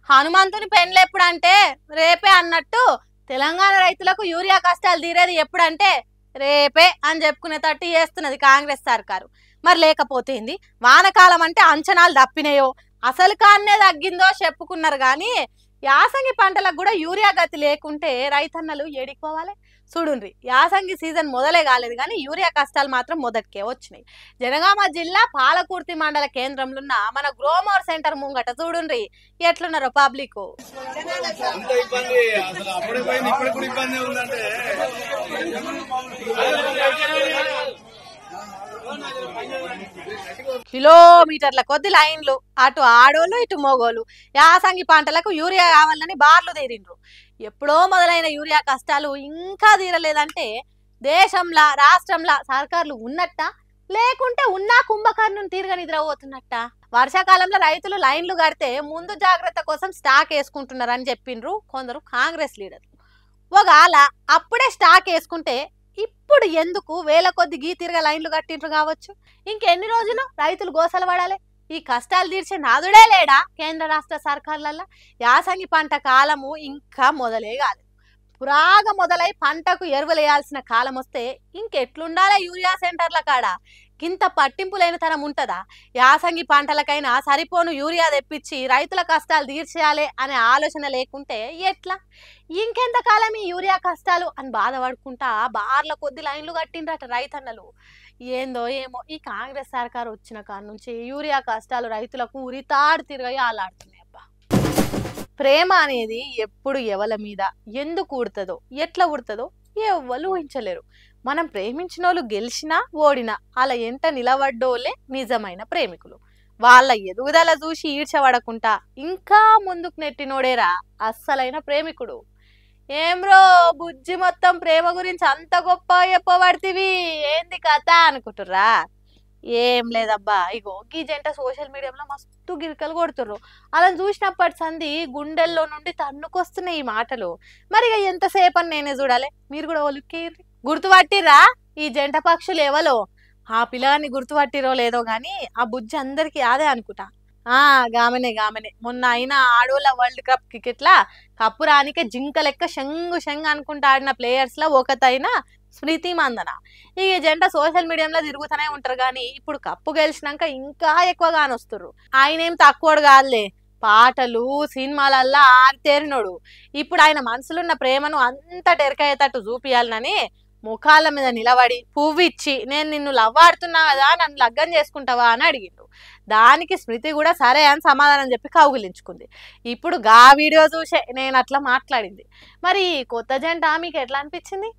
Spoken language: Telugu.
హనుమంతుని పెండ్లు ఎప్పుడంటే రేపే అన్నట్టు తెలంగాణ రైతులకు యూరియా కష్టాలు తీరేది ఎప్పుడంటే రేపే అని చెప్పుకునేటట్టు చేస్తున్నది కాంగ్రెస్ సర్కారు. మరి లేకపోతేంది, వానకాలం అంటే అంచనాలు తప్పినాయో అసలు కాన్నే తగ్గిందో చెప్పుకున్నారు కానీ యాసంగి పంటలకు కూడా యూరియా గతి లేకుంటే రైతన్నలు ఏడిపోవాలి. చూడుండ్రి, యాసంగి సీజన్ మొదలే కాలేదు కానీ యూరియా కష్టాలు మాత్రం మొదటికే వచ్చినాయి. జనగామ జిల్లా పాలకుర్తి మండల కేంద్రంలో ఉన్న మన గ్రోమోర్ సెంటర్ ముంగట చూడుండ్రి ఎట్లున్నారో పబ్లిక్. కిలోమీటర్ల కొద్ది లైన్లు, అటు ఆడోళ్ళు ఇటు మోగోళ్ళు యాసంగి పంటలకు యూరియా కావాలని బార్లు తీరిండ్రు. ఎప్పుడో మొదలైన యూరియా కష్టాలు ఇంకా తీరలేదంటే దేశంలో రాష్ట్రంలో సర్కార్లు ఉన్నట్ట, లేకుంటే ఉన్నా కుంభకర్ణుని తీరుగా నిద్రపోతున్నట్ట. వర్షాకాలంలో రైతులు లైన్లు కడితే ముందు జాగ్రత్త కోసం స్టాక్ వేసుకుంటున్నారని చెప్పిండ్రు కొందరు కాంగ్రెస్ లీడర్లు. ఒకవేళ అప్పుడే స్టాక్ వేసుకుంటే ఇప్పుడు ఎందుకు వేల కొద్ది గీతిరిగా లైన్లు కట్టిండ్రు కావచ్చు. ఇంకెన్ని రోజులు రైతులు గోసలు పడాలి? ఈ కష్టాలు తీర్చే నాదుడే లేడా కేంద్ర రాష్ట్ర సర్కార్లల్లో? యాసంగి పంట కాలము ఇంకా మొదలే కాలేదు. పురాగా మొదలై పంటకు ఎరువులేయాల్సిన కాలం వస్తే ఇంకెట్లుండాలి యూరియా సెంటర్ల కాడ? ఇంత పట్టింపు లేని తరం ఉంటుందా? యాసంగి పంటలకైనా సరిపోను యూరియా తెప్పించి రైతుల కష్టాలు తీర్చేయాలి అనే ఆలోచన లేకుంటే ఎట్లా? ఇంకెంతకాలం ఈ యూరియా కష్టాలు అని బాధపడుకుంటా బార్ల కొద్ది లైన్లు కట్టిండ్రట రైతన్నలు. ఏందో ఏమో ఈ కాంగ్రెస్ సర్కారు వచ్చిన కాడ నుంచి యూరియా కష్టాలు రైతులకు ఉరితాడు తిరగయి ఆలాడుతున్నాయి. అబ్బా, ప్రేమ అనేది ఎప్పుడు ఎవల మీద ఎందుకు ఉడుతుందో ఎట్లా ఉడుతుందో ఎవ్వరు ఊహించలేరు. మనం ప్రేమించిన వాళ్ళు గెలిచినా ఓడినా అలా ఎంట నిలబడ్డోళ్ళే నిజమైన ప్రేమికులు. వాళ్ళ ఎదుగుదల చూసి ఈడ్చబడకుండా ఇంకా ముందుకు నెట్టినోడేరా అస్సలైన ప్రేమికుడు. ఏమ్రో బుజ్జి, మొత్తం ప్రేమ గురించి అంత గొప్ప చెప్పబడితివి, ఏంది కథ అనుకుంటుర్రా? ఏం లేదబ్బా, ఇగో ఈ జంట సోషల్ మీడియాలో మస్తు గిరికలు కొడుతుర్రు. అలా చూసినప్పటి సంది గుండెల్లో నుండి తన్నుకొస్తున్నాయి ఈ మాటలు. మరి ఇక ఎంతసేపు అని నేనే చూడాలి, మీరు కూడా ఒలుక్కేర్రి. గుర్తుపట్టిర్రా ఈ జంట పక్షులు ఎవలో? ఆ పిల్లగాన్ని గుర్తుపట్టిరో లేదో గాని ఆ బుజ్జి అందరికి అదే అనుకుంటా. గామనే మొన్న అయినా ఆడోళ్ళ వరల్డ్ కప్ క్రికెట్ లా కప్పు రానికే జింక లెక్క షంగు షంగ్ అనుకుంటా ఆడిన ప్లేయర్స్ లా ఒకతైన స్మృతి మందన. ఈ జంట సోషల్ మీడియాలో తిరుగుతూనే ఉంటారు కానీ ఇప్పుడు కప్పు గెలిచినాక ఇంకా ఎక్కువగా వస్తుర్రు. ఆయన ఏం తక్కువడు కాదులే, పాటలు సినిమాలల్లా ఆరితేరినోడు. ఇప్పుడు ఆయన మనసులున్న ప్రేమను అంత టెరకయ్యేటట్టు చూపియాలని ముఖాల మీద నిలబడి పువ్విచ్చి నేను నిన్ను లవ్ ఆడుతున్నా కదా, నన్ను లగ్గం చేసుకుంటావా అని అడిగిండు. దానికి స్మృతి కూడా సరే అని సమాధానం చెప్పి కౌగిలించుకుంది. ఇప్పుడు గా వీడియో చూసే నేను అట్లా మాట్లాడింది. మరి కొత్త జంట మీకు ఎట్లా అనిపించింది?